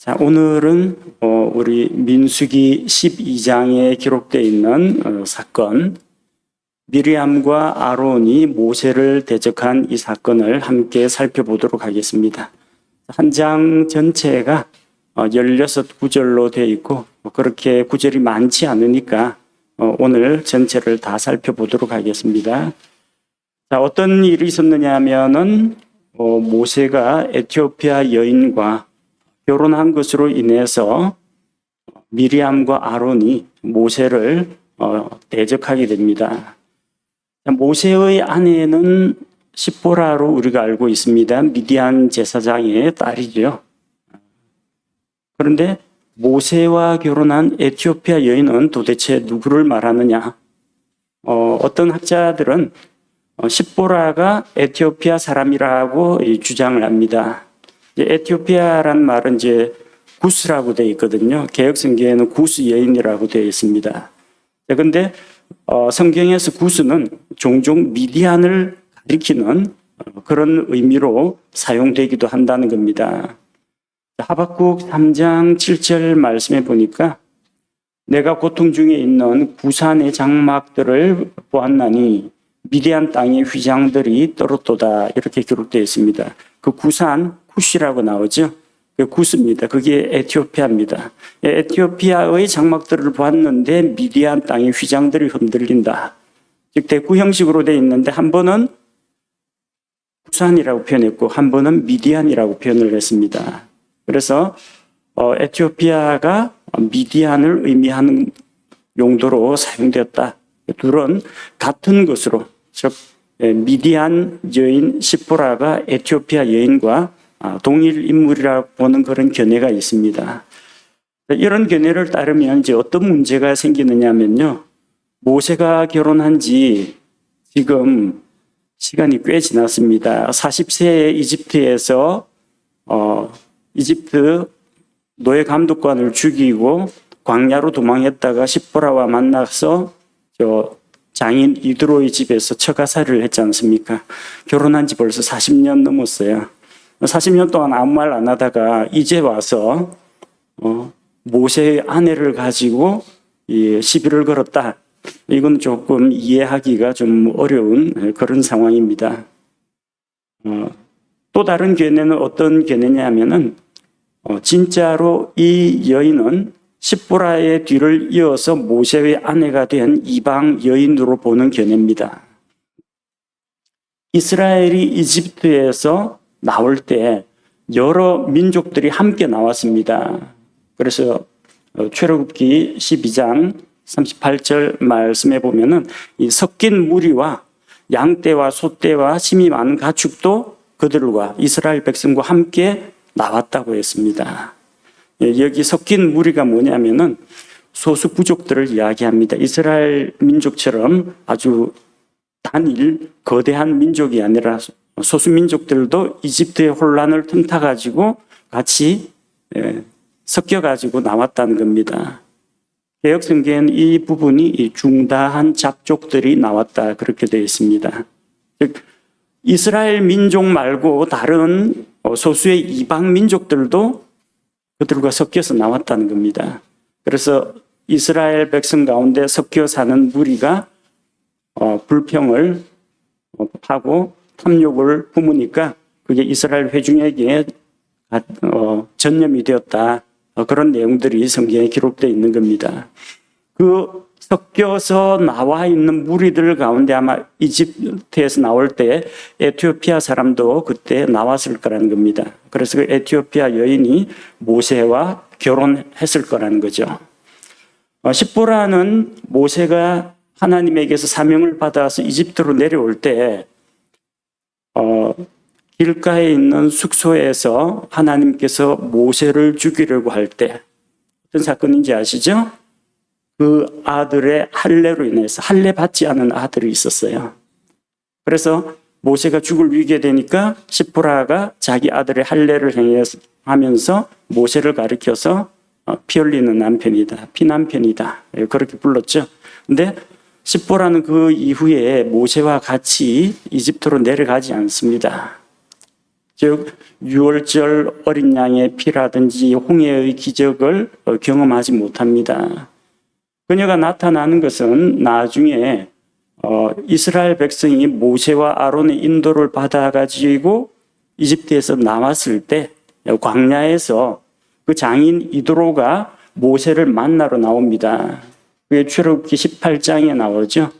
자, 오늘은 우리 민수기 12장에 기록되어 있는 사건, 미리암과 아론이 모세를 대적한 이 사건을 함께 살펴보도록 하겠습니다. 한 장 전체가 16구절로 되어 있고 그렇게 구절이 많지 않으니까 오늘 전체를 다 살펴보도록 하겠습니다. 자, 어떤 일이 있었느냐 하면은 모세가 에티오피아 여인과 결혼한 것으로 인해서 미리암과 아론이 모세를 대적하게 됩니다. 모세의 아내는 시보라로 우리가 알고 있습니다. 미디안 제사장의 딸이죠. 그런데 모세와 결혼한 에티오피아 여인은 도대체 누구를 말하느냐? 어떤 학자들은 시보라가 에티오피아 사람이라고 주장을 합니다. 에티오피아란 말은 이제 구스라고 되어 있거든요. 개혁성경에는 구스 여인이라고 되어 있습니다. 그런데 성경에서 구스는 종종 미디안을 가리키는 그런 의미로 사용되기도 한다는 겁니다. 하박국 3장 7절 말씀에 보니까 내가 고통 중에 있는 구산의 장막들을 보았나니 미디안 땅의 휘장들이 떨었도다, 이렇게 기록되어 있습니다. 그 구산, 쿠시라고 나오죠. 그 구스입니다. 그게 에티오피아입니다. 에티오피아의 장막들을 보았는데 미디안 땅의 휘장들이 흔들린다. 즉 대구 형식으로 되어 있는데 한 번은 구산이라고 표현했고 한 번은 미디안이라고 표현을 했습니다. 그래서 에티오피아가 미디안을 의미하는 용도로 사용되었다. 둘은 같은 것으로, 즉 미디안 여인 시보라가 에티오피아 여인과 동일 인물이라고 보는 그런 견해가 있습니다. 이런 견해를 따르면 이제 어떤 문제가 생기느냐면요, 모세가 결혼한 지 지금 시간이 꽤 지났습니다. 40세에 이집트에서 이집트 노예 감독관을 죽이고 광야로 도망했다가 시보라와 만나서 장인 이드로의 집에서 처가살이를 했지 않습니까? 결혼한 지 벌써 40년 넘었어요. 40년 동안 아무 말 안 하다가 이제 와서 모세의 아내를 가지고 시비를 걸었다. 이건 조금 이해하기가 좀 어려운 그런 상황입니다. 또 다른 견해는 어떤 견해냐면은 진짜로 이 여인은 시보라의 뒤를 이어서 모세의 아내가 된 이방 여인으로 보는 견해입니다. 이스라엘이 이집트에서 나올 때 여러 민족들이 함께 나왔습니다. 그래서 출애굽기 12장 38절 말씀에 보면은 이 섞인 무리와 양떼와 소떼와 힘이 많은 가축도 그들과 이스라엘 백성과 함께 나왔다고 했습니다. 여기 섞인 무리가 뭐냐면은 소수 부족들을 이야기합니다. 이스라엘 민족처럼 아주 단일 거대한 민족이 아니라 소수 민족들도 이집트의 혼란을 틈타 가지고 같이 섞여 가지고 나왔다는 겁니다. 개혁 성경에는 이 부분이 중다한 잡족들이 나왔다, 그렇게 되어 있습니다. 즉 이스라엘 민족 말고 다른 소수의 이방 민족들도 그들과 섞여서 나왔다는 겁니다. 그래서 이스라엘 백성 가운데 섞여 사는 무리가 불평을 하고 탐욕을 품으니까 그게 이스라엘 회중에게 전염이 되었다. 그런 내용들이 성경에 기록되어 있는 겁니다. 그 섞여서 나와 있는 무리들 가운데 아마 이집트에서 나올 때 에티오피아 사람도 그때 나왔을 거라는 겁니다. 그래서 그 에티오피아 여인이 모세와 결혼했을 거라는 거죠. 시보라는 모세가 하나님에게서 사명을 받아서 이집트로 내려올 때 길가에 있는 숙소에서 하나님께서 모세를 죽이려고 할 때 어떤 사건인지 아시죠? 그 아들의 할례로 인해서 할례 받지 않은 아들이 있었어요. 그래서 모세가 죽을 위기에 되니까 시보라가 자기 아들의 할례를 행하면서 모세를 가리켜서 피 흘리는 남편이다, 피남편이다, 그렇게 불렀죠. 근데 시보라는 그 이후에 모세와 같이 이집트로 내려가지 않습니다. 즉 유월절 어린 양의 피라든지 홍해의 기적을 경험하지 못합니다. 그녀가 나타나는 것은 나중에 이스라엘 백성이 모세와 아론의 인도를 받아가지고 이집트에서 나왔을 때 광야에서 그 장인 이드로가 모세를 만나러 나옵니다. 그게 출애굽기 18장에 나오죠.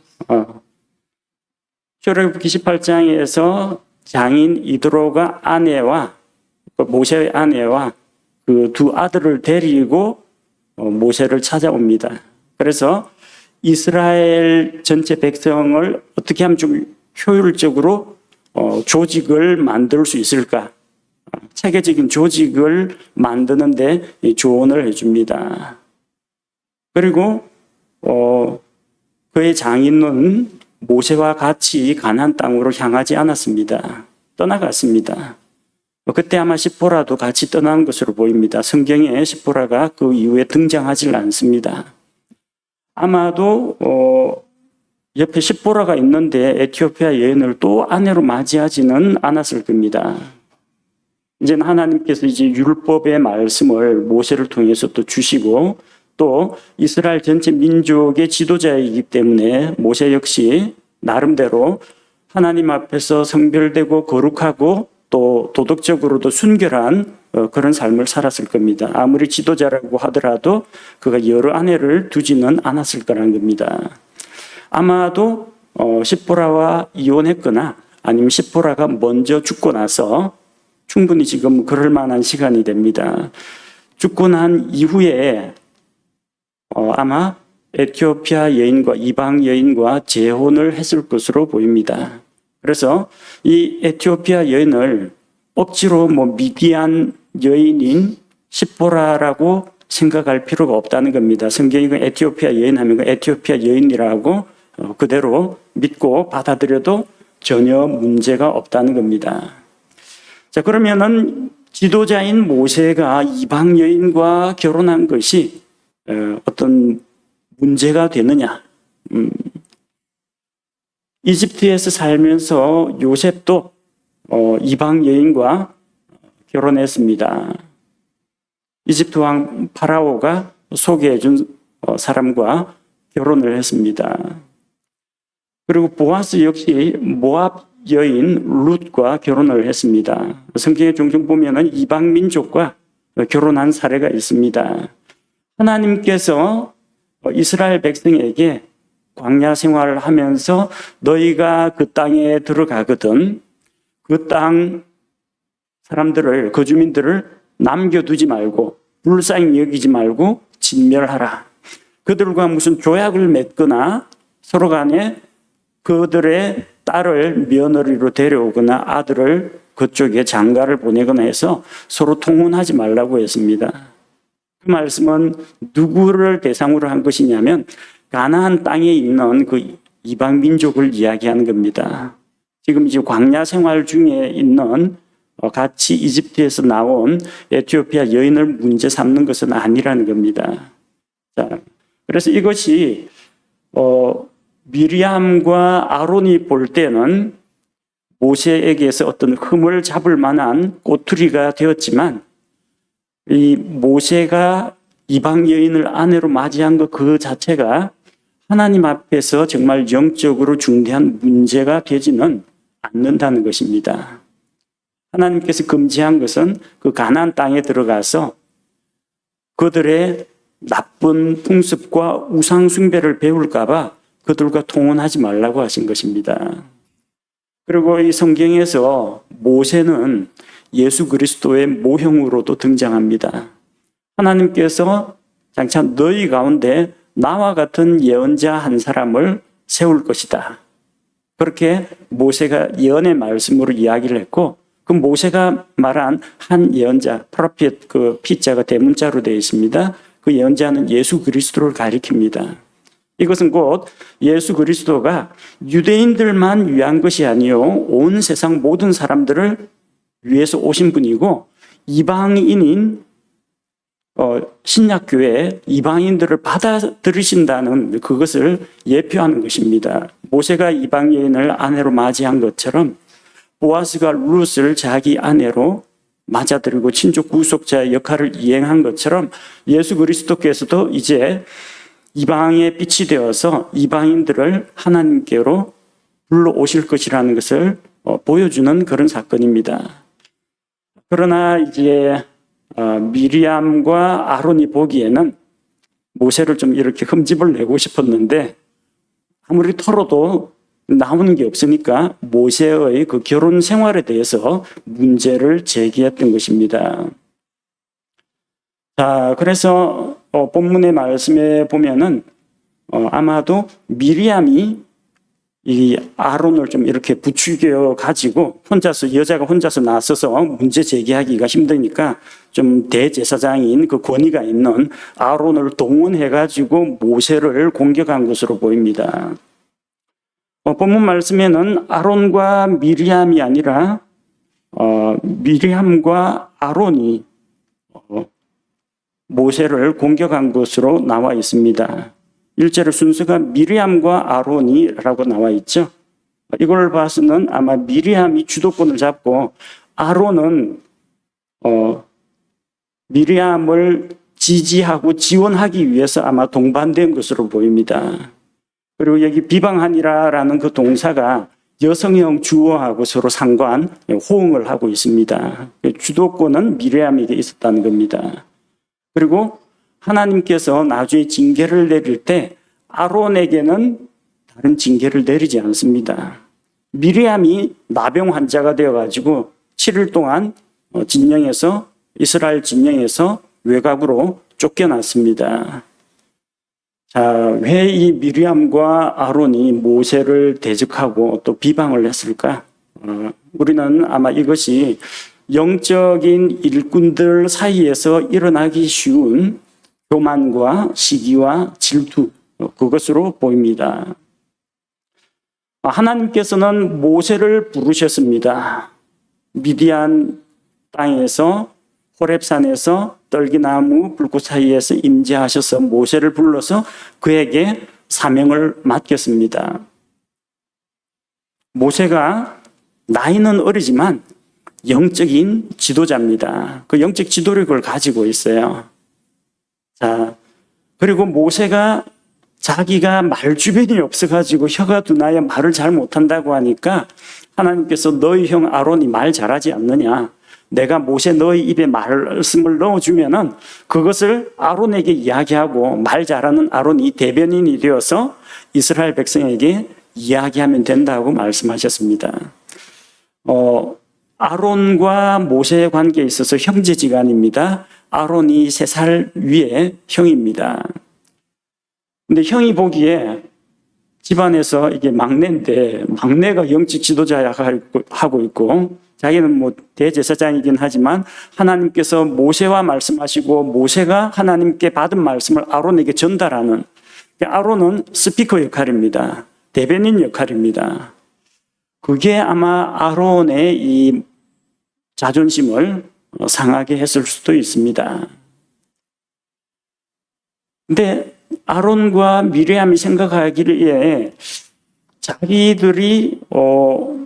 출애굽기 18장에서 장인 이드로가 모세의 아내와 그 두 아들을 데리고 모세를 찾아옵니다. 그래서 이스라엘 전체 백성을 어떻게 하면 좀 효율적으로 조직을 만들 수 있을까? 체계적인 조직을 만드는데 조언을 해줍니다. 그리고 그의 장인은 모세와 같이 가나안 땅으로 향하지 않았습니다. 떠나갔습니다. 그때 아마 시포라도 같이 떠난 것으로 보입니다. 성경에 시포라가 그 이후에 등장하지 않습니다. 아마도 옆에 시포라가 있는데 에티오피아 여인을 또 아내로 맞이하지는 않았을 겁니다. 이제는 하나님께서 이제 율법의 말씀을 모세를 통해서 또 주시고 또 이스라엘 전체 민족의 지도자이기 때문에 모세 역시 나름대로 하나님 앞에서 성별되고 거룩하고 또 도덕적으로도 순결한 그런 삶을 살았을 겁니다. 아무리 지도자라고 하더라도 그가 여러 아내를 두지는 않았을 거라는 겁니다. 아마도 시포라와 이혼했거나 아니면 시포라가 먼저 죽고 나서 충분히 지금 그럴 만한 시간이 됩니다. 죽고 난 이후에 아마 에티오피아 여인과 이방 여인과 재혼을 했을 것으로 보입니다. 그래서 이 에티오피아 여인을 억지로 미디안 여인인 시포라라고 생각할 필요가 없다는 겁니다. 성경이 에티오피아 여인 하면 에티오피아 여인이라고 그대로 믿고 받아들여도 전혀 문제가 없다는 겁니다. 자, 그러면은 지도자인 모세가 이방 여인과 결혼한 것이 어떤 문제가 되느냐? 이집트에서 살면서 요셉도 이방 여인과 결혼했습니다. 이집트 왕 파라오가 소개해준 사람과 결혼을 했습니다. 그리고 보아스 역시 모압 여인 룻과 결혼을 했습니다. 성경에 종종 보면은 이방 민족과 결혼한 사례가 있습니다. 하나님께서 이스라엘 백성에게 광야 생활을 하면서 너희가 그 땅에 들어가거든 그 땅 사람들을, 거주민들을 남겨두지 말고 불쌍히 여기지 말고 진멸하라. 그들과 무슨 조약을 맺거나 서로 간에 그들의 딸을 며느리로 데려오거나 아들을 그쪽에 장가를 보내거나 해서 서로 통혼하지 말라고 했습니다. 그 말씀은 누구를 대상으로 한 것이냐면 가나안 땅에 있는 그 이방 민족을 이야기하는 겁니다. 지금 이제 광야 생활 중에 있는 같이 이집트에서 나온 에티오피아 여인을 문제 삼는 것은 아니라는 겁니다. 자, 그래서 이것이 미리암과 아론이 볼 때는 모세에게서 어떤 흠을 잡을 만한 꼬투리가 되었지만 이 모세가 이방 여인을 아내로 맞이한 것 그 자체가 하나님 앞에서 정말 영적으로 중대한 문제가 되지는 않는다는 것입니다. 하나님께서 금지한 것은 그 가나안 땅에 들어가서 그들의 나쁜 풍습과 우상 숭배를 배울까 봐 그들과 통혼하지 말라고 하신 것입니다. 그리고 이 성경에서 모세는 예수 그리스도의 모형으로도 등장합니다. 하나님께서 장차 너희 가운데 나와 같은 예언자 한 사람을 세울 것이다. 그렇게 모세가 예언의 말씀으로 이야기를 했고 그 모세가 말한 한 예언자, 프로핏 그 피자가 대문자로 되어 있습니다. 그 예언자는 예수 그리스도를 가리킵니다. 이것은 곧 예수 그리스도가 유대인들만 위한 것이 아니요 온 세상 모든 사람들을 위해서 오신 분이고 이방인인 신약교회 이방인들을 받아들이신다는 그것을 예표하는 것입니다. 모세가 이방 여인을 아내로 맞이한 것처럼 보아스가 룻을 자기 아내로 맞아들이고 친족 구속자의 역할을 이행한 것처럼 예수 그리스도께서도 이제 이방의 빛이 되어서 이방인들을 하나님께로 불러오실 것이라는 것을 보여주는 그런 사건입니다. 그러나 이제 미리암과 아론이 보기에는 모세를 좀 이렇게 흠집을 내고 싶었는데 아무리 털어도 나오는 게 없으니까 모세의 그 결혼 생활에 대해서 문제를 제기했던 것입니다. 자, 그래서 본문의 말씀에 보면은 아마도 미리암이 이 아론을 좀 이렇게 부추겨 가지고 여자가 혼자서 나서서 문제 제기하기가 힘드니까 좀 대제사장인 그 권위가 있는 아론을 동원해 가지고 모세를 공격한 것으로 보입니다. 본문 말씀에는 아론과 미리암이 아니라 미리암과 아론이 모세를 공격한 것으로 나와 있습니다. 1절의 순서가 미리암과 아론이라고 나와 있죠. 이걸 봐서는 아마 미리암이 주도권을 잡고 아론은 미리암을 지지하고 지원하기 위해서 아마 동반된 것으로 보입니다. 그리고 여기 비방하니라라는 그 동사가 여성형 주어하고 서로 호응을 하고 있습니다. 주도권은 미리암에게 있었다는 겁니다. 그리고 하나님께서 나중에 징계를 내릴 때 아론에게는 다른 징계를 내리지 않습니다. 미리암이 나병 환자가 되어가지고 7일 동안 이스라엘 진영에서 외곽으로 쫓겨났습니다. 자, 왜 이 미리암과 아론이 모세를 대적하고 또 비방을 했을까? 우리는 아마 이것이 영적인 일꾼들 사이에서 일어나기 쉬운 교만과 시기와 질투, 그것으로 보입니다. 하나님께서는 모세를 부르셨습니다. 미디안 땅에서 호렙산에서 떨기나무 불꽃 사이에서 임재하셔서 모세를 불러서 그에게 사명을 맡겼습니다. 모세가 나이는 어리지만 영적인 지도자입니다. 그 영적 지도력을 가지고 있어요. 자, 그리고 모세가 자기가 말 주변이 없어가지고 혀가 둔하여 말을 잘 못한다고 하니까 하나님께서 너희 형 아론이 말 잘하지 않느냐? 내가 모세 너희 입에 말씀을 넣어주면은 그것을 아론에게 이야기하고 말 잘하는 아론이 대변인이 되어서 이스라엘 백성에게 이야기하면 된다고 말씀하셨습니다. 아론과 모세의 관계에 있어서 형제지간입니다. 아론이 3살 위에 형입니다. 근데 형이 보기에 집안에서 이게 막내인데 막내가 영적 지도자야 하고 있고 자기는 뭐 대제사장이긴 하지만 하나님께서 모세와 말씀하시고 모세가 하나님께 받은 말씀을 아론에게 전달하는, 아론은 스피커 역할입니다. 대변인 역할입니다. 그게 아마 아론의 이 자존심을 상하게 했을 수도 있습니다. 근데 아론과 미리암이 생각하기에 자기들이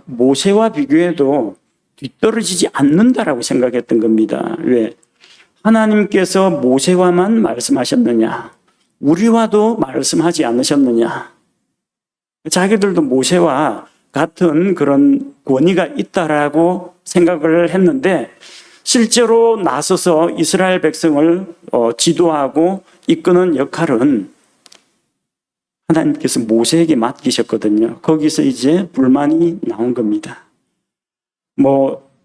모세와 비교해도 뒤떨어지지 않는다라고 생각했던 겁니다. 왜? 하나님께서 모세와만 말씀하셨느냐? 우리와도 말씀하지 않으셨느냐? 자기들도 모세와 같은 그런 권위가 있다라고 생각을 했는데 실제로 나서서 이스라엘 백성을 지도하고 이끄는 역할은 하나님께서 모세에게 맡기셨거든요. 거기서 이제 불만이 나온 겁니다.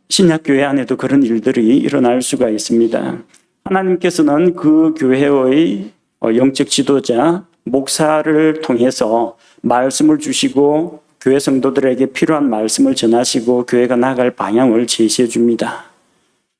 신약교회 안에도 그런 일들이 일어날 수가 있습니다. 하나님께서는 그 교회의 영적 지도자, 목사를 통해서 말씀을 주시고 교회 성도들에게 필요한 말씀을 전하시고 교회가 나갈 방향을 제시해 줍니다.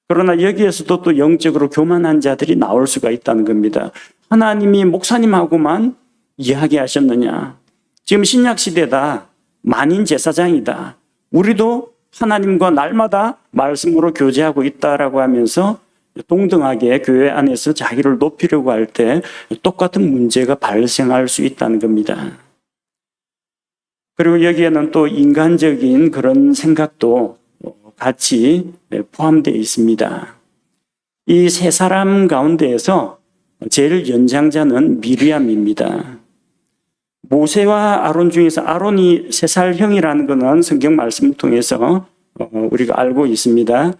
그러나 여기에서도 또 영적으로 교만한 자들이 나올 수가 있다는 겁니다. 하나님이 목사님하고만 이야기하셨느냐? 지금 신약시대다. 만인 제사장이다. 우리도 하나님과 날마다 말씀으로 교제하고 있다라고 하면서 동등하게 교회 안에서 자기를 높이려고 할 때 똑같은 문제가 발생할 수 있다는 겁니다. 그리고 여기에는 또 인간적인 그런 생각도 같이 포함되어 있습니다. 이 세 사람 가운데에서 제일 연장자는 미리암입니다. 모세와 아론 중에서 아론이 3살 형이라는 것은 성경 말씀을 통해서 우리가 알고 있습니다.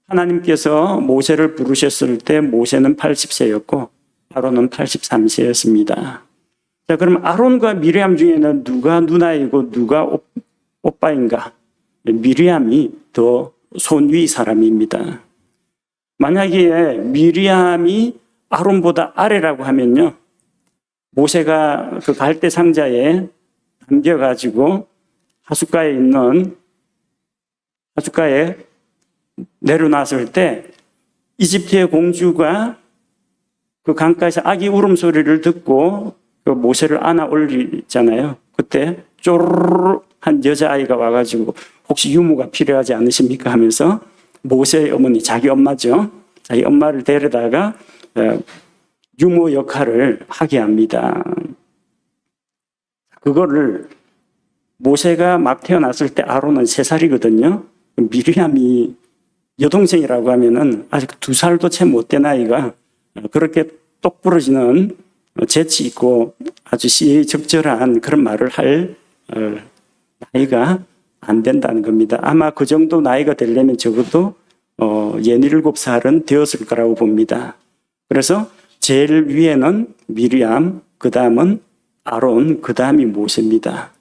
하나님께서 모세를 부르셨을 때 모세는 80세였고 아론은 83세였습니다. 자, 그럼 아론과 미리암 중에는 누가 누나이고 누가 오빠인가? 미리암이 더 손위 사람입니다. 만약에 미리암이 아론보다 아래라고 하면요, 모세가 그 갈대 상자에 담겨가지고 하숫가에 내려놨을 때 이집트의 공주가 그 강가에서 아기 울음소리를 듣고 그 모세를 안아 올리잖아요. 그때 쪼르르 한 여자아이가 와가지고 혹시 유모가 필요하지 않으십니까 하면서 모세의 어머니, 자기 엄마죠. 자기 엄마를 데려다가 유모 역할을 하게 합니다. 그거를 모세가 막 태어났을 때 아론은 3살이거든요. 미리암이 여동생이라고 하면은 아직 2살도 채 못 된 아이가 그렇게 똑 부러지는 재치 있고 아주 시의적절한 그런 말을 할 나이가 안 된다는 겁니다. 아마 그 정도 나이가 되려면 적어도 67살은 되었을 거라고 봅니다. 그래서 제일 위에는 미리암, 그 다음은 아론, 그 다음이 모세입니다.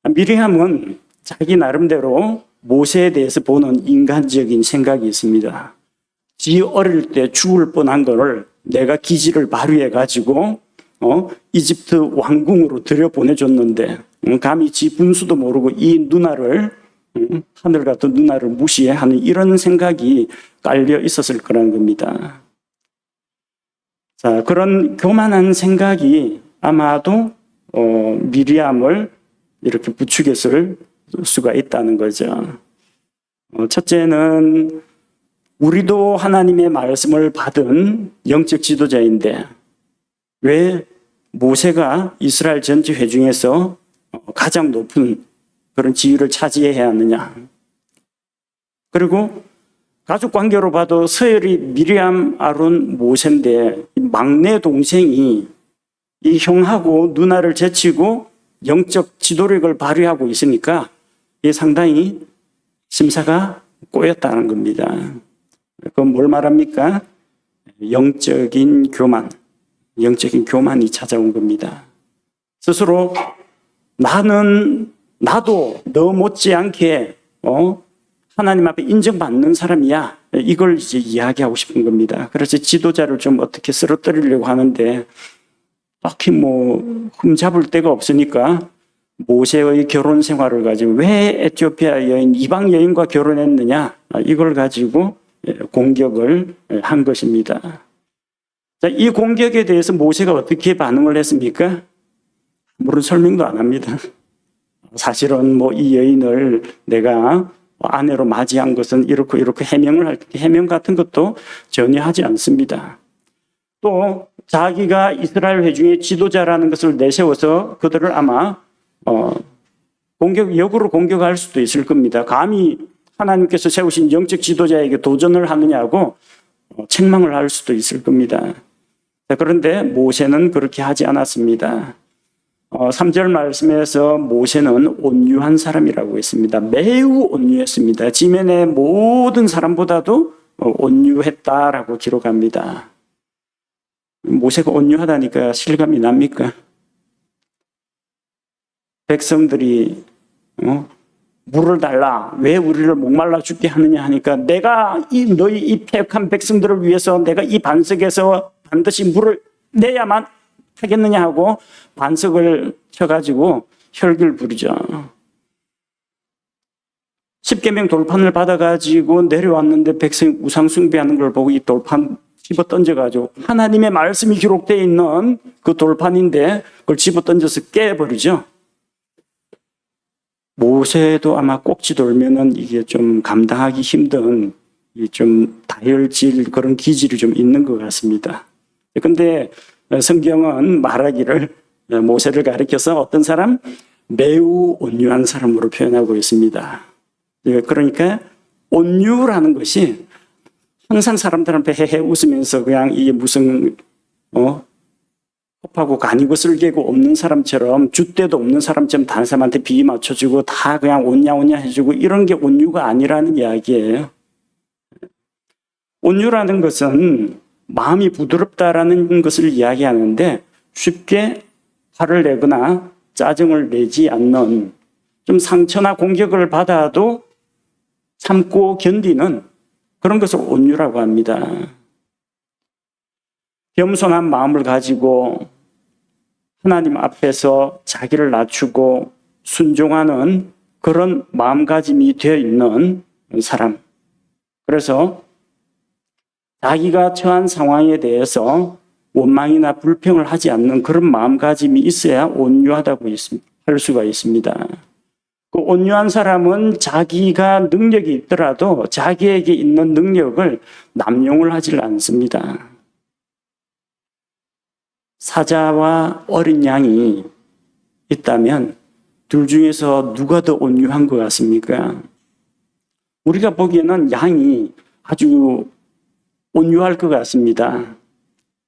미리암은 자기 나름대로 모세에 대해서 보는 인간적인 생각이 있습니다. 지 어릴 때 죽을 뻔한 거를 내가 기지를 발휘해 가지고 이집트 왕궁으로 들여보내줬는데 감히 지 분수도 모르고 이 누나를 하늘 같은 누나를 무시하는 이런 생각이 깔려 있었을 거라는 겁니다. 자, 그런 교만한 생각이 아마도 미리암을 이렇게 부추겼을 수가 있다는 거죠. 첫째는 우리도 하나님의 말씀을 받은 영적 지도자인데 왜 모세가 이스라엘 전체 회중에서 가장 높은 그런 지위를 차지해야 하느냐. 그리고 가족 관계로 봐도 서열이 미리암, 아론, 모세인데 막내 동생이 이 형하고 누나를 제치고 영적 지도력을 발휘하고 있으니까 이게 상당히 심사가 꼬였다는 겁니다. 그건 뭘 말합니까? 영적인 교만이 찾아온 겁니다. 스스로 나도 너 못지않게 하나님 앞에 인정받는 사람이야. 이걸 이제 이야기하고 싶은 겁니다. 그래서 지도자를 좀 어떻게 쓰러뜨리려고 하는데 딱히 흠잡을 데가 없으니까 모세의 결혼 생활을 가지고 왜 에티오피아 여인, 이방 여인과 결혼했느냐, 이걸 가지고 공격을 한 것입니다. 자, 이 공격에 대해서 모세가 어떻게 반응을 했습니까? 아무런 설명도 안 합니다. 사실은 이 여인을 내가 아내로 맞이한 것은 이렇게 해명을 할 때 해명 같은 것도 전혀 하지 않습니다. 또 자기가 이스라엘 회중의 지도자라는 것을 내세워서 그들을 아마 역으로 공격할 수도 있을 겁니다. 감히 하나님께서 세우신 영적 지도자에게 도전을 하느냐고 책망을 할 수도 있을 겁니다. 그런데 모세는 그렇게 하지 않았습니다. 3절 말씀에서 모세는 온유한 사람이라고 했습니다. 매우 온유했습니다. 지면의 모든 사람보다도 온유했다라고 기록합니다. 모세가 온유하다니까 실감이 납니까? 백성들이 물을 달라, 왜 우리를 목말라 죽게 하느냐 하니까 내가 너희 이 패역한 백성들을 위해서 내가 이 반석에서 반드시 물을 내야만 하겠느냐 하고 반석을 쳐가지고 혈기를 부리죠. 십계명 돌판을 받아가지고 내려왔는데 백성이 우상 숭배하는 걸 보고 이 돌판 집어 던져가지고 하나님의 말씀이 기록되어 있는 그 돌판인데 그걸 집어 던져서 깨버리죠. 모세도 아마 꼭지 돌면은 이게 좀 감당하기 힘든 좀 다혈질 그런 기질이 좀 있는 것 같습니다. 근데 성경은 말하기를 모세를 가리켜서 어떤 사람? 매우 온유한 사람으로 표현하고 있습니다. 그러니까 온유라는 것이 항상 사람들한테 헤헤 웃으면서 그냥 이게 무슨 곱하고 간이고 쓸개고 없는 사람처럼 줏대도 없는 사람처럼 다른 사람한테 비위 맞춰주고 다 그냥 온냐 해주고 이런 게 온유가 아니라는 이야기예요. 온유라는 것은 마음이 부드럽다라는 것을 이야기하는데 쉽게 화를 내거나 짜증을 내지 않는, 좀 상처나 공격을 받아도 참고 견디는 그런 것을 온유라고 합니다. 겸손한 마음을 가지고 하나님 앞에서 자기를 낮추고 순종하는 그런 마음가짐이 되어 있는 사람. 그래서 자기가 처한 상황에 대해서 원망이나 불평을 하지 않는 그런 마음가짐이 있어야 온유하다고 할 수가 있습니다. 그 온유한 사람은 자기가 능력이 있더라도 자기에게 있는 능력을 남용을 하질 않습니다. 사자와 어린 양이 있다면 둘 중에서 누가 더 온유한 것 같습니까? 우리가 보기에는 양이 아주 온유할 것 같습니다.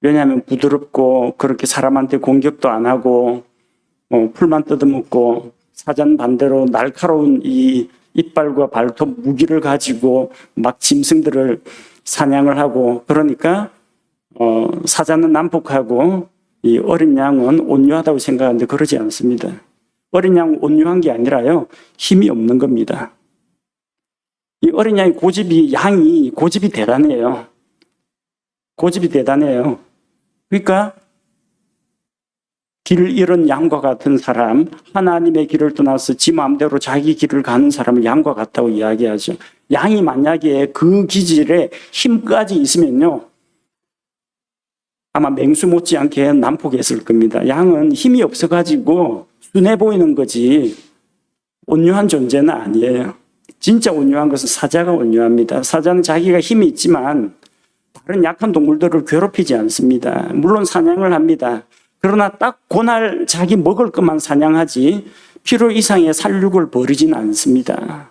왜냐하면 부드럽고 그렇게 사람한테 공격도 안 하고 풀만 뜯어먹고, 사자는 반대로 날카로운 이 이빨과 발톱 무기를 가지고 막 짐승들을 사냥을 하고, 그러니까 사자는 난폭하고 이 어린 양은 온유하다고 생각하는데 그러지 않습니다. 어린 양은 온유한 게 아니라요, 힘이 없는 겁니다. 이 어린 양이 양이 고집이 대단해요. 고집이 대단해요. 그러니까 길을 잃은 양과 같은 사람, 하나님의 길을 떠나서 지 마음대로 자기 길을 가는 사람을 양과 같다고 이야기하죠. 양이 만약에 그 기질에 힘까지 있으면요, 아마 맹수 못지않게 난폭했을 겁니다. 양은 힘이 없어가지고 순해 보이는 거지 온유한 존재는 아니에요. 진짜 온유한 것은 사자가 온유합니다. 사자는 자기가 힘이 있지만 다른 약한 동물들을 괴롭히지 않습니다. 물론 사냥을 합니다. 그러나 딱 그날 자기 먹을 것만 사냥하지 필요 이상의 살육을 벌이지는 않습니다.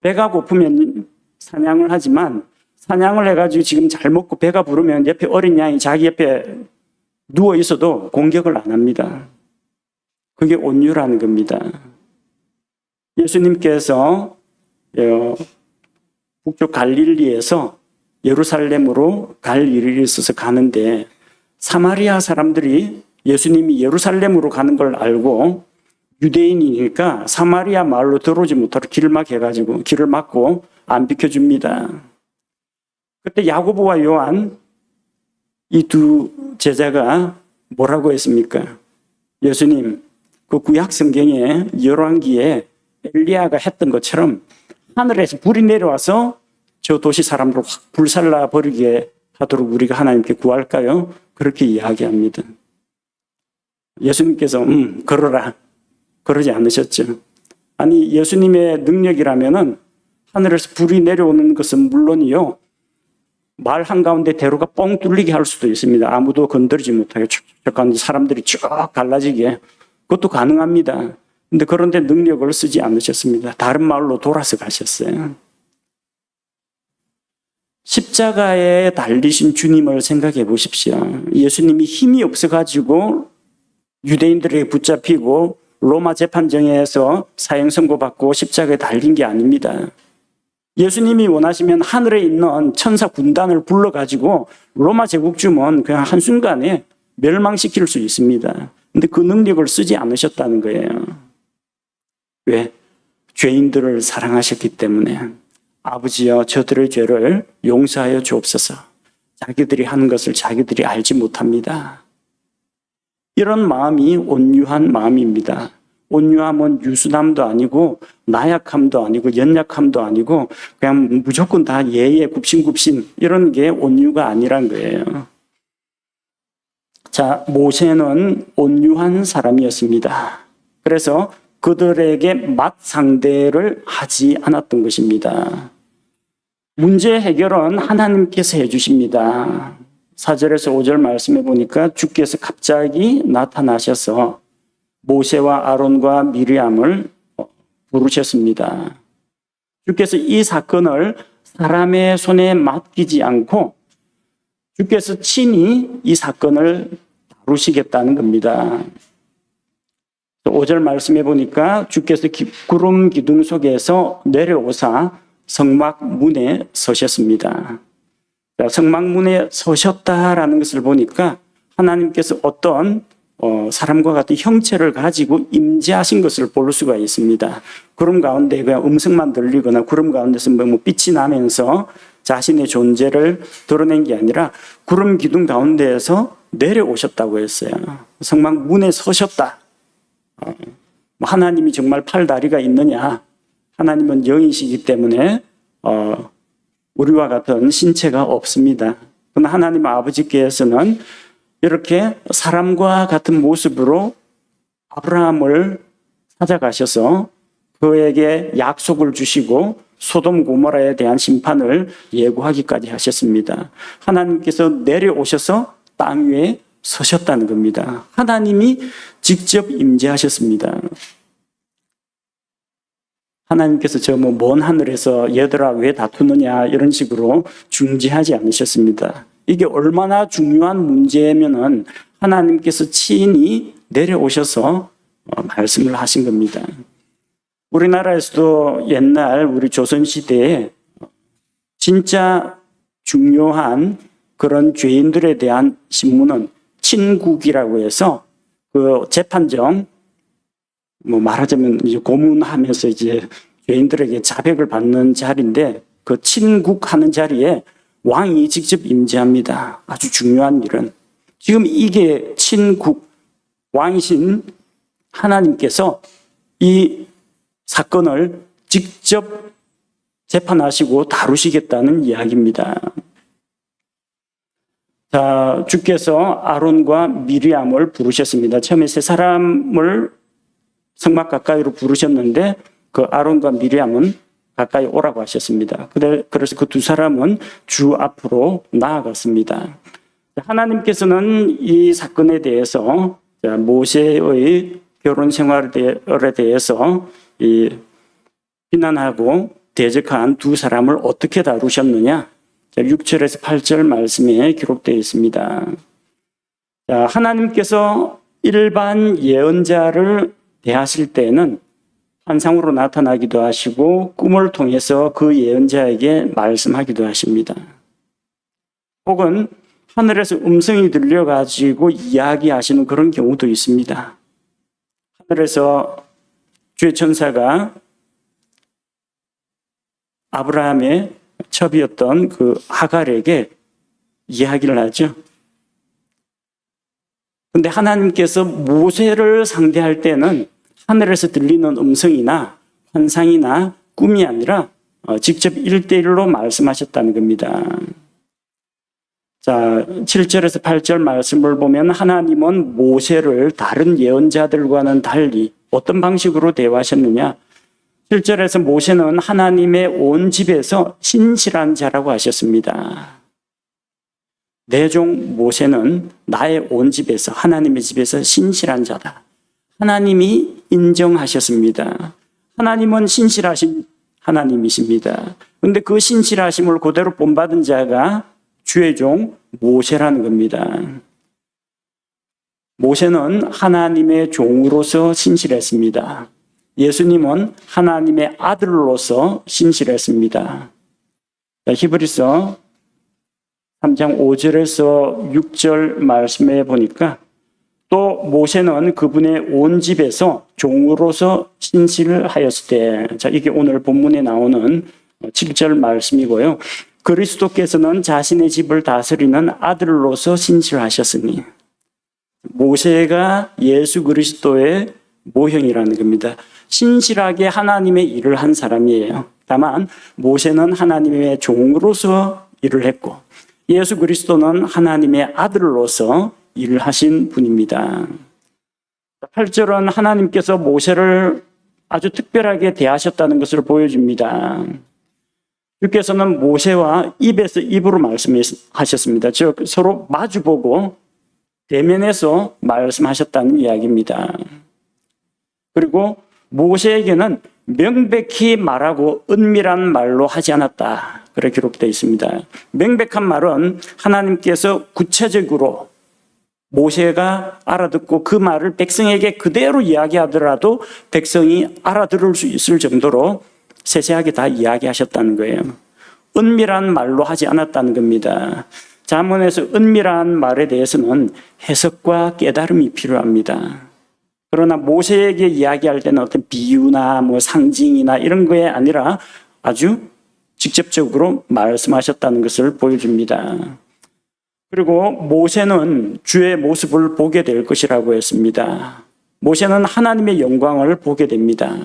배가 고프면 사냥을 하지만, 사냥을 해가지고 지금 잘 먹고 배가 부르면 옆에 어린 양이 자기 옆에 누워 있어도 공격을 안 합니다. 그게 온유라는 겁니다. 예수님께서 북쪽 갈릴리에서 예루살렘으로 갈 일이 있어서 가는데, 사마리아 사람들이 예수님이 예루살렘으로 가는 걸 알고 유대인이니까 사마리아 마을로 들어오지 못하도록 길을 막혀가지고 길을 막고 안 비켜줍니다. 그때 야고보와 요한 이 두 제자가 뭐라고 했습니까? 예수님, 그 구약 성경에 열왕기에 엘리야가 했던 것처럼 하늘에서 불이 내려와서 저 도시 사람들을 확 불살라 버리게 하도록 우리가 하나님께 구할까요? 그렇게 이야기합니다. 예수님께서 그러라, 그러지 않으셨죠. 아니, 예수님의 능력이라면은 하늘에서 불이 내려오는 것은 물론이요, 말 한가운데 대로가 뻥 뚫리게 할 수도 있습니다. 아무도 건드리지 못하게 촉촉한 사람들이 쭉 갈라지게, 그것도 가능합니다. 그런데 능력을 쓰지 않으셨습니다. 다른 말로 돌아서 가셨어요. 십자가에 달리신 주님을 생각해 보십시오. 예수님이 힘이 없어가지고 유대인들에게 붙잡히고 로마 재판정에서 사형 선고받고 십자가에 달린 게 아닙니다. 예수님이 원하시면 하늘에 있는 천사 군단을 불러가지고 로마 제국주면 그냥 한순간에 멸망시킬 수 있습니다. 근데 그 능력을 쓰지 않으셨다는 거예요. 왜? 죄인들을 사랑하셨기 때문에. 아버지여, 저들의 죄를 용서하여 주옵소서. 자기들이 하는 것을 자기들이 알지 못합니다. 이런 마음이 온유한 마음입니다. 온유함은 유순함도 아니고 나약함도 아니고 연약함도 아니고 그냥 무조건 다 예예 굽신굽신 이런 게 온유가 아니란 거예요. 자, 모세는 온유한 사람이었습니다. 그래서 그들에게 맞상대를 하지 않았던 것입니다. 문제 해결은 하나님께서 해주십니다. 4절에서 5절 말씀해 보니까 주께서 갑자기 나타나셔서 모세와 아론과 미리암을 부르셨습니다. 주께서 이 사건을 사람의 손에 맡기지 않고 주께서 친히 이 사건을 다루시겠다는 겁니다. 5절 말씀해 보니까 주께서 구름 기둥 속에서 내려오사 성막 문에 서셨습니다. 성막 문에 서셨다라는 것을 보니까 하나님께서 어떤 사람과 같은 형체를 가지고 임재하신 것을 볼 수가 있습니다. 구름 가운데 그냥 음성만 들리거나 구름 가운데서 뭐 빛이 나면서 자신의 존재를 드러낸 게 아니라 구름 기둥 가운데에서 내려오셨다고 했어요. 성막 문에 서셨다. 하나님이 정말 팔다리가 있느냐? 하나님은 영이시기 때문에 우리와 같은 신체가 없습니다. 그러나 하나님 아버지께서는 이렇게 사람과 같은 모습으로 아브라함을 찾아가셔서 그에게 약속을 주시고 소돔 고모라에 대한 심판을 예고하기까지 하셨습니다. 하나님께서 내려오셔서 땅 위에 서셨다는 겁니다. 하나님이 직접 임재하셨습니다. 하나님께서 저 먼 하늘에서 얘들아 왜 다투느냐 이런 식으로 중지하지 않으셨습니다. 이게 얼마나 중요한 문제면은 하나님께서 친히 내려오셔서 말씀을 하신 겁니다. 우리나라에서도 옛날 우리 조선시대에 진짜 중요한 그런 죄인들에 대한 신문은 친국이라고 해서 그 재판정 말하자면 이제 고문하면서 이제 죄인들에게 자백을 받는 자리인데 그 친국하는 자리에 왕이 직접 임재합니다. 아주 중요한 일은 지금 이게 친국 왕이신 하나님께서 이 사건을 직접 재판하시고 다루시겠다는 이야기입니다. 자, 주께서 아론과 미리암을 부르셨습니다. 처음에 세 사람을 성막 가까이로 부르셨는데 그 아론과 미리암은 가까이 오라고 하셨습니다. 그래서 그 두 사람은 주 앞으로 나아갔습니다. 하나님께서는 이 사건에 대해서 모세의 결혼 생활에 대해서 비난하고 대적한 두 사람을 어떻게 다루셨느냐? 6절에서 8절 말씀에 기록되어 있습니다. 하나님께서 일반 예언자를 대하실 때는 환상으로 나타나기도 하시고 꿈을 통해서 그 예언자에게 말씀하기도 하십니다. 혹은 하늘에서 음성이 들려가지고 이야기하시는 그런 경우도 있습니다. 하늘에서 주의 천사가 아브라함의 첩이었던 그 하갈에게 이야기를 하죠. 그런데 하나님께서 모세를 상대할 때는 하늘에서 들리는 음성이나 환상이나 꿈이 아니라 직접 1대1로 말씀하셨다는 겁니다. 자, 7절에서 8절 말씀을 보면 하나님은 모세를 다른 예언자들과는 달리 어떤 방식으로 대화하셨느냐? 7절에서 모세는 하나님의 온 집에서 신실한 자라고 하셨습니다. 내 종 모세는 나의 온 집에서 하나님의 집에서 신실한 자다. 하나님이 인정하셨습니다. 하나님은 신실하신 하나님이십니다. 그런데 그 신실하심을 그대로 본받은 자가 주의 종 모세라는 겁니다. 모세는 하나님의 종으로서 신실했습니다. 예수님은 하나님의 아들로서 신실했습니다. 히브리서 3장 5절에서 6절 말씀에 보니까 또 모세는 그분의 온 집에서 종으로서 신실하였을 때, 자, 이게 오늘 본문에 나오는 7절 말씀이고요. 그리스도께서는 자신의 집을 다스리는 아들로서 신실하셨으니, 모세가 예수 그리스도의 모형이라는 겁니다. 신실하게 하나님의 일을 한 사람이에요. 다만 모세는 하나님의 종으로서 일을 했고 예수 그리스도는 하나님의 아들로서 일을 하신 분입니다. 8절은 하나님께서 모세를 아주 특별하게 대하셨다는 것을 보여줍니다. 주께서는 모세와 입에서 입으로 말씀하셨습니다. 즉 서로 마주보고 대면해서 말씀하셨다는 이야기입니다. 그리고 모세에게는 명백히 말하고 은밀한 말로 하지 않았다. 그렇게 기록되어 있습니다. 명백한 말은 하나님께서 구체적으로 모세가 알아듣고 그 말을 백성에게 그대로 이야기하더라도 백성이 알아들을 수 있을 정도로 세세하게 다 이야기하셨다는 거예요. 은밀한 말로 하지 않았다는 겁니다. 잠언에서 은밀한 말에 대해서는 해석과 깨달음이 필요합니다. 그러나 모세에게 이야기할 때는 어떤 비유나 상징이나 이런 거에 아니라 아주 직접적으로 말씀하셨다는 것을 보여줍니다. 그리고 모세는 주의 모습을 보게 될 것이라고 했습니다. 모세는 하나님의 영광을 보게 됩니다.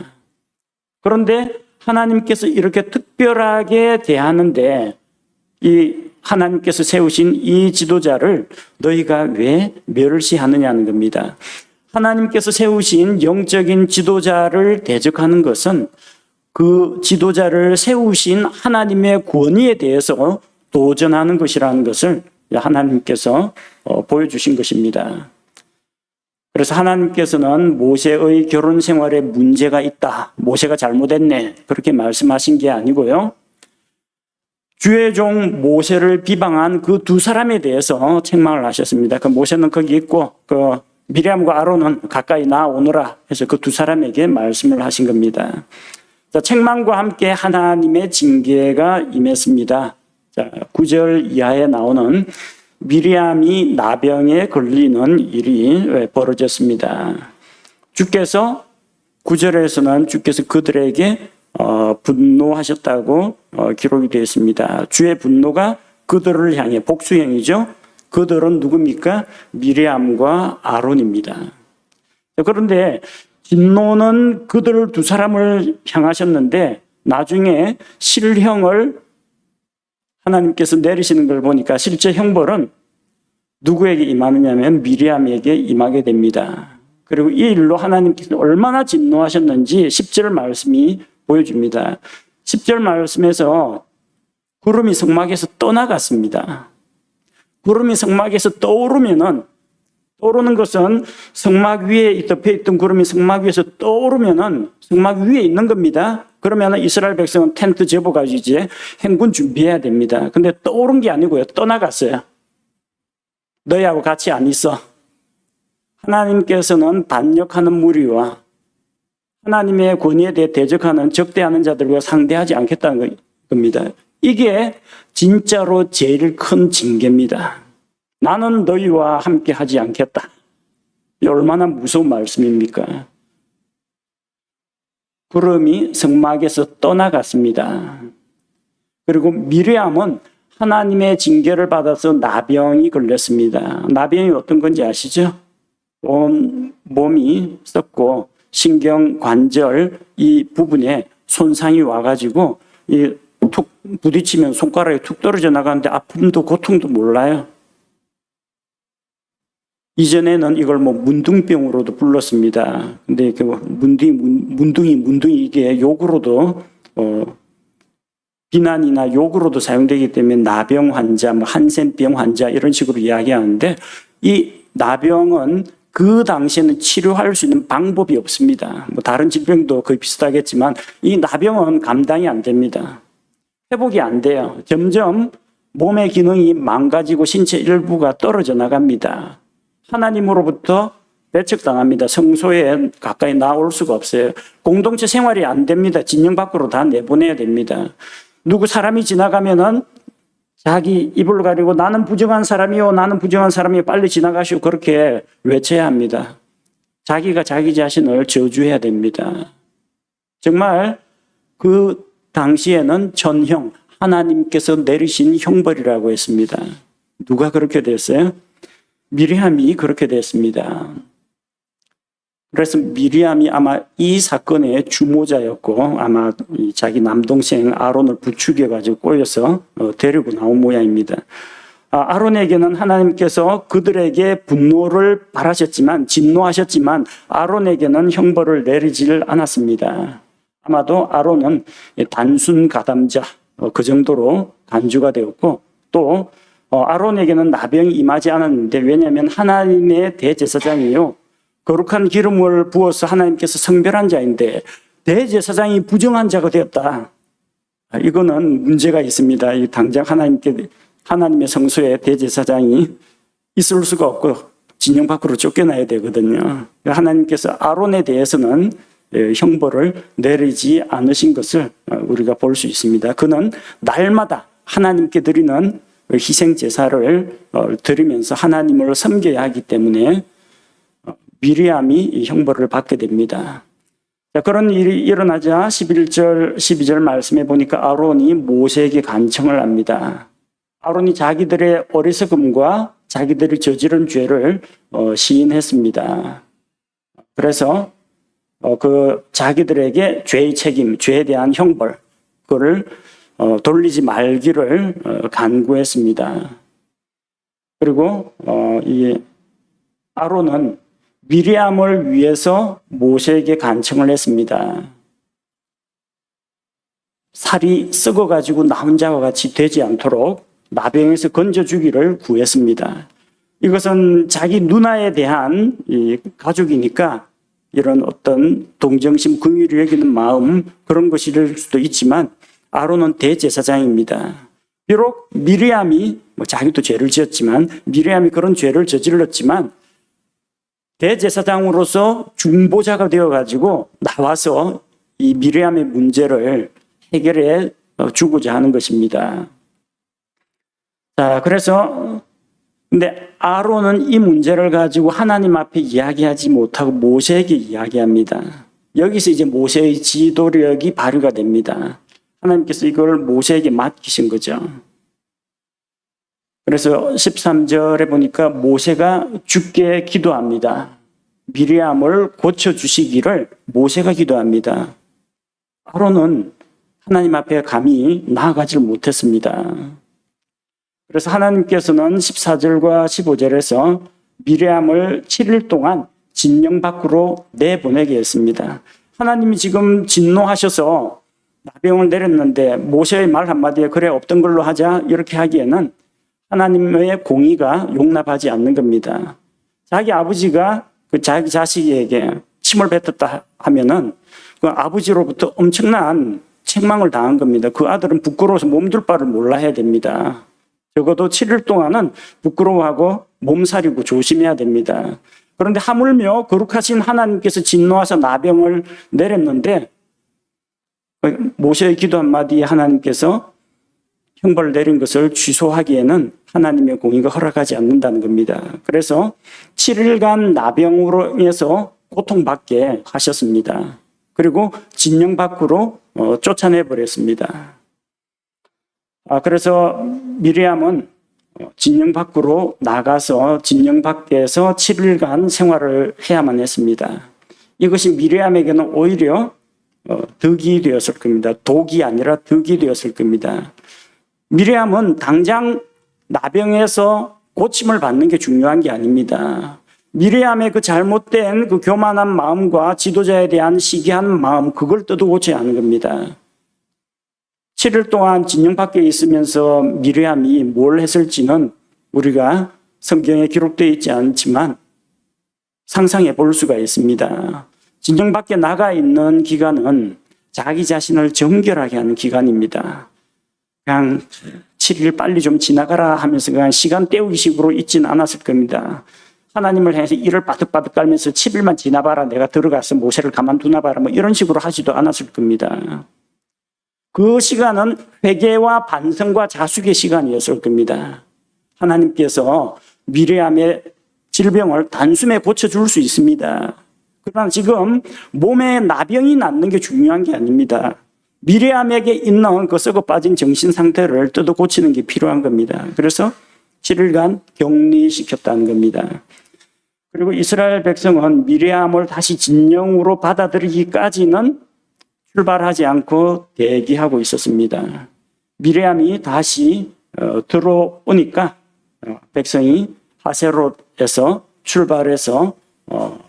그런데 하나님께서 이렇게 특별하게 대하는데 이 하나님께서 세우신 이 지도자를 너희가 왜 멸시하느냐는 겁니다. 하나님께서 세우신 영적인 지도자를 대적하는 것은 그 지도자를 세우신 하나님의 권위에 대해서 도전하는 것이라는 것을 하나님께서 보여주신 것입니다. 그래서 하나님께서는 모세의 결혼 생활에 문제가 있다. 모세가 잘못했네. 그렇게 말씀하신 게 아니고요. 주의 종 모세를 비방한 그 두 사람에 대해서 책망을 하셨습니다. 그 모세는 거기 있고 그 미리암과 아론은 가까이 나오너라 해서 그 두 사람에게 말씀을 하신 겁니다. 자, 책망과 함께 하나님의 징계가 임했습니다. 자, 9절 이하에 나오는 미리암이 나병에 걸리는 일이 벌어졌습니다. 주께서 9절에서는 주께서 그들에게 분노하셨다고 기록이 되어 있습니다. 주의 분노가 그들을 향해 복수형이죠. 그들은 누굽니까? 미리암과 아론입니다. 그런데 진노는 그들 두 사람을 향하셨는데 나중에 실형을 하나님께서 내리시는 걸 보니까 실제 형벌은 누구에게 임하느냐면 미리암에게 임하게 됩니다. 그리고 이 일로 하나님께서 얼마나 진노하셨는지 10절 말씀이 보여줍니다. 10절 말씀에서 구름이 성막에서 떠나갔습니다. 구름이 성막에서 떠오르는 것은 성막 위에 덮여 있던 구름이 성막 위에서 떠오르면은 성막 위에 있는 겁니다. 그러면 이스라엘 백성은 텐트 접어가지고 이제 행군 준비해야 됩니다. 근데 떠오른 게 아니고요. 떠나갔어요. 너희하고 같이 안 있어. 하나님께서는 반역하는 무리와 하나님의 권위에 대해 대적하는 적대하는 자들과 상대하지 않겠다는 겁니다. 이게 진짜로 제일 큰 징계입니다. 나는 너희와 함께 하지 않겠다. 얼마나 무서운 말씀입니까? 구름이 성막에서 떠나갔습니다. 그리고 미리암은 하나님의 징계를 받아서 나병이 걸렸습니다. 나병이 어떤 건지 아시죠? 온 몸이 썩고 신경, 관절 이 부분에 손상이 와가지고 툭 부딪히면 손가락이 툭 떨어져 나가는데 아픔도 고통도 몰라요. 이전에는 이걸 문둥병으로도 불렀습니다. 근데 그 문둥이 이게 욕으로도 비난이나 욕으로도 사용되기 때문에 나병 환자, 한센병 환자 이런 식으로 이야기하는데 이 나병은 그 당시에는 치료할 수 있는 방법이 없습니다. 다른 질병도 거의 비슷하겠지만 이 나병은 감당이 안 됩니다. 회복이 안 돼요. 점점 몸의 기능이 망가지고 신체 일부가 떨어져 나갑니다. 하나님으로부터 배척당합니다. 성소에 가까이 나올 수가 없어요. 공동체 생활이 안 됩니다. 진영 밖으로 다 내보내야 됩니다. 누구 사람이 지나가면은 자기 입을 가리고 나는 부정한 사람이요, 나는 부정한 사람이요, 빨리 지나가시오. 그렇게 외쳐야 합니다. 자기가 자기 자신을 저주해야 됩니다. 정말 그 당시에는 전형, 하나님께서 내리신 형벌이라고 했습니다. 누가 그렇게 됐어요? 미리암이 그렇게 됐습니다. 그래서 미리암이 아마 이 사건의 주모자였고 아마 자기 남동생 아론을 부추겨가지고 꼬여서 데리고 나온 모양입니다. 아론에게는 하나님께서 그들에게 분노를 바라셨지만 진노하셨지만 아론에게는 형벌을 내리질 않았습니다. 아마도 아론은 단순 가담자 그 정도로 간주가 되었고 또 아론에게는 나병이 임하지 않았는데 왜냐하면 하나님의 대제사장이요 거룩한 기름을 부어서 하나님께서 성별한 자인데 대제사장이 부정한 자가 되었다. 이거는 문제가 있습니다. 당장 하나님의 성소에 대제사장이 있을 수가 없고 진영 밖으로 쫓겨나야 되거든요. 하나님께서 아론에 대해서는 형벌을 내리지 않으신 것을 우리가 볼 수 있습니다. 그는 날마다 하나님께 드리는 희생 제사를 드리면서 하나님을 섬겨야 하기 때문에 미리암이 형벌을 받게 됩니다. 그런 일이 일어나자 11절, 12절 말씀해 보니까 아론이 모세에게 간청을 합니다. 아론이 자기들의 어리석음과 자기들이 저지른 죄를 시인했습니다. 그래서 그 자기들에게 죄의 책임, 죄에 대한 형벌, 그거를 돌리지 말기를 간구했습니다. 그리고 이 아론은 미리암을 위해서 모세에게 간청을 했습니다. 살이 썩어가지고 나 혼자와 같이 되지 않도록 나병에서 건져주기를 구했습니다. 이것은 자기 누나에 대한 가족이니까 이런 어떤 동정심, 긍휼을 여기는 마음, 그런 것일 수도 있지만 아론은 대제사장입니다. 비록 미리암이 자기도 죄를 지었지만 미리암이 그런 죄를 저질렀지만 대제사장으로서 중보자가 되어가지고 나와서 이 미리암의 문제를 해결해 주고자 하는 것입니다. 자, 그래서 근데 아론은 이 문제를 가지고 하나님 앞에 이야기하지 못하고 모세에게 이야기합니다. 여기서 이제 모세의 지도력이 발휘가 됩니다. 하나님께서 이걸 모세에게 맡기신 거죠. 그래서 13절에 보니까 모세가 주께 기도합니다. 미리암을 고쳐주시기를 모세가 기도합니다. 아론은 하나님 앞에 감히 나아가지를 못했습니다. 그래서 하나님께서는 14절과 15절에서 미리암을 7일 동안 진영 밖으로 내보내게 했습니다. 하나님이 지금 진노하셔서 나병을 내렸는데 모세의 말 한마디에 그래 없던 걸로 하자 이렇게 하기에는 하나님의 공의가 용납하지 않는 겁니다. 자기 아버지가 그 자기 자식에게 침을 뱉었다 하면은 그 아버지로부터 엄청난 책망을 당한 겁니다. 그 아들은 부끄러워서 몸둘 바를 몰라 해야 됩니다. 적어도 7일 동안은 부끄러워하고 몸살이고 조심해야 됩니다. 그런데 하물며 거룩하신 하나님께서 진노하셔 나병을 내렸는데 모세의 기도 한마디에 하나님께서 형벌을 내린 것을 취소하기에는 하나님의 공의가 허락하지 않는다는 겁니다. 그래서 7일간 나병으로 인해서 고통받게 하셨습니다. 그리고 진영 밖으로 쫓아내버렸습니다. 그래서 미리암은 진영 밖으로 나가서 진영 밖에서 7일간 생활을 해야만 했습니다. 이것이 미리암에게는 오히려 덕이 되었을 겁니다. 독이 아니라 덕이 되었을 겁니다. 미리암은 당장 나병에서 고침을 받는 게 중요한 게 아닙니다. 미리암의 그 잘못된 그 교만한 마음과 지도자에 대한 시기한 마음, 그걸 뜯어 고쳐야 하는 겁니다. 7일 동안 진영 밖에 있으면서 미리암이 뭘 했을지는 우리가 성경에 기록되어 있지 않지만 상상해 볼 수가 있습니다. 진영 밖에 나가 있는 기간은 자기 자신을 정결하게 하는 기간입니다. 그냥 7일 빨리 좀 지나가라 하면서 그냥 시간 때우기식으로 있지는 않았을 겁니다. 하나님을 향해서 이를 바득바득 깔면서 7일만 지나봐라, 내가 들어가서 모세를 가만두나 봐라, 뭐 이런 식으로 하지도 않았을 겁니다. 그 시간은 회개와 반성과 자숙의 시간이었을 겁니다. 하나님께서 미리암의 질병을 단숨에 고쳐줄 수 있습니다. 그러나 지금 몸에 나병이 낫는 게 중요한 게 아닙니다. 미리암에게 있는 그 썩어 빠진 정신 상태를 뜯어 고치는 게 필요한 겁니다. 그래서 7일간 격리시켰다는 겁니다. 그리고 이스라엘 백성은 미리암을 다시 진영으로 받아들이기까지는 출발하지 않고 대기하고 있었습니다. 미리암이 다시 들어오니까 백성이 하세롯에서 출발해서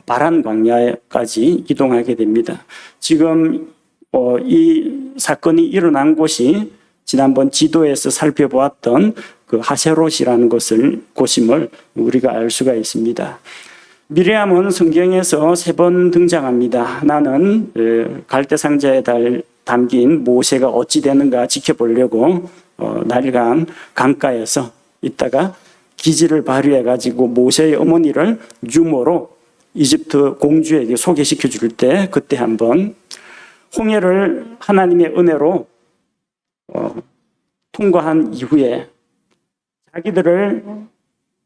바란 광야까지 이동하게 됩니다. 지금 이 사건이 일어난 곳이 지난번 지도에서 살펴보았던 그 하세롯이라는 곳임을 우리가 알 수가 있습니다. 미리암은 성경에서 3번 등장합니다. 하나는 갈대상자에 담긴 모세가 어찌 되는가 지켜보려고 나일강 강가에서 있다가 기지를 발휘해가지고 모세의 어머니를 유모로 이집트 공주에게 소개시켜 줄 때 그때 한번 홍해를 하나님의 은혜로 통과한 이후에 자기들을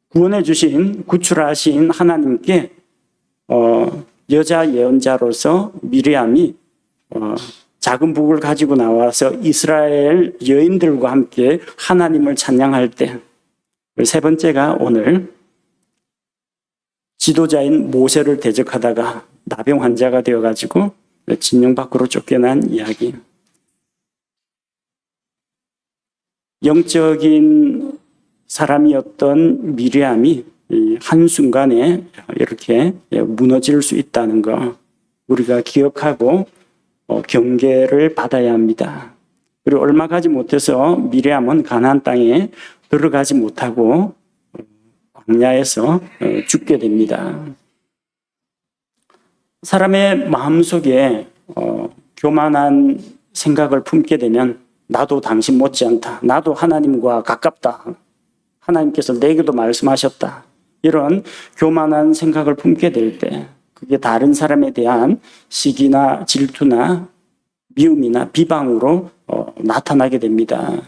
구원해 주신 구출하신 하나님께 여자 예언자로서 미리암이 작은 북을 가지고 나와서 이스라엘 여인들과 함께 하나님을 찬양할 때 세 번째가 오늘 지도자인 모세를 대적하다가 나병 환자가 되어가지고 진영 밖으로 쫓겨난 이야기. 영적인 사람이었던 미리암이 한순간에 이렇게 무너질 수 있다는 거 우리가 기억하고 경계를 받아야 합니다. 그리고 얼마 가지 못해서 미리암은 가나안 땅에 들어가지 못하고 광야에서 죽게 됩니다. 사람의 마음속에 교만한 생각을 품게 되면 나도 당신 못지않다. 나도 하나님과 가깝다. 하나님께서 내게도 말씀하셨다. 이런 교만한 생각을 품게 될 때 그게 다른 사람에 대한 시기나 질투나 미움이나 비방으로 나타나게 됩니다.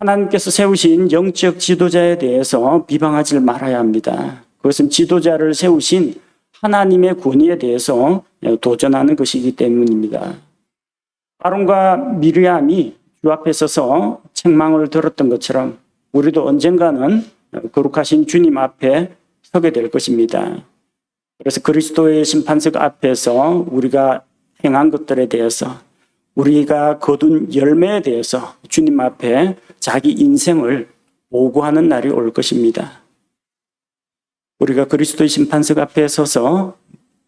하나님께서 세우신 영적 지도자에 대해서 비방하지 말아야 합니다. 그것은 지도자를 세우신 하나님의 권위에 대해서 도전하는 것이기 때문입니다. 아론과 미리암이 주 앞에 서서 책망을 들었던 것처럼 우리도 언젠가는 거룩하신 주님 앞에 서게 될 것입니다. 그래서 그리스도의 심판석 앞에서 우리가 행한 것들에 대해서 우리가 거둔 열매에 대해서 주님 앞에 자기 인생을 보고하는 날이 올 것입니다. 우리가 그리스도의 심판석 앞에 서서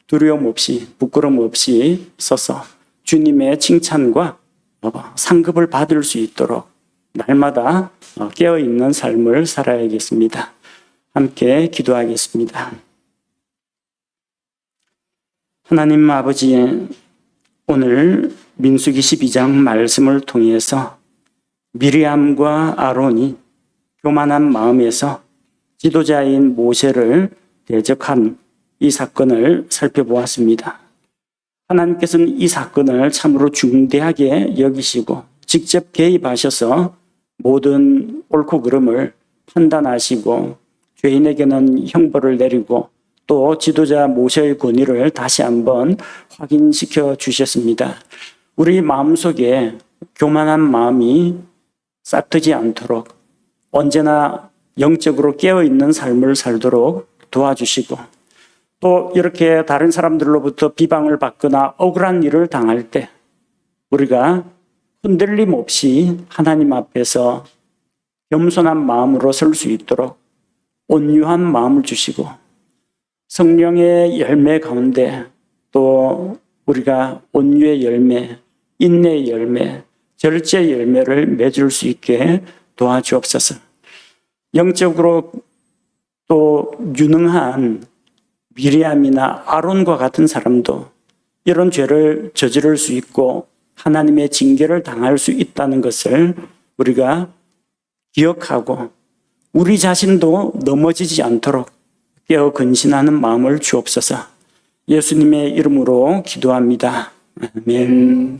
두려움 없이 부끄러움 없이 서서 주님의 칭찬과 상급을 받을 수 있도록 날마다 깨어있는 삶을 살아야겠습니다. 함께 기도하겠습니다. 하나님 아버지, 오늘 민수기 12장 말씀을 통해서 미리암과 아론이 교만한 마음에서 지도자인 모세를 대적한 이 사건을 살펴보았습니다. 하나님께서는 이 사건을 참으로 중대하게 여기시고 직접 개입하셔서 모든 옳고 그름을 판단하시고 죄인에게는 형벌을 내리고 또 지도자 모세의 권위를 다시 한번 확인시켜 주셨습니다. 우리 마음속에 교만한 마음이 싹트지 않도록 언제나 영적으로 깨어있는 삶을 살도록 도와주시고 또 이렇게 다른 사람들로부터 비방을 받거나 억울한 일을 당할 때 우리가 흔들림 없이 하나님 앞에서 겸손한 마음으로 설 수 있도록 온유한 마음을 주시고 성령의 열매 가운데 또 우리가 온유의 열매, 인내의 열매, 절제의 열매를 맺을 수 있게 도와주옵소서. 영적으로 또 유능한 미리암이나 아론과 같은 사람도 이런 죄를 저지를 수 있고 하나님의 징계를 당할 수 있다는 것을 우리가 기억하고 우리 자신도 넘어지지 않도록 깨어 근신하는 마음을 주옵소서. 예수님의 이름으로 기도합니다. 아멘.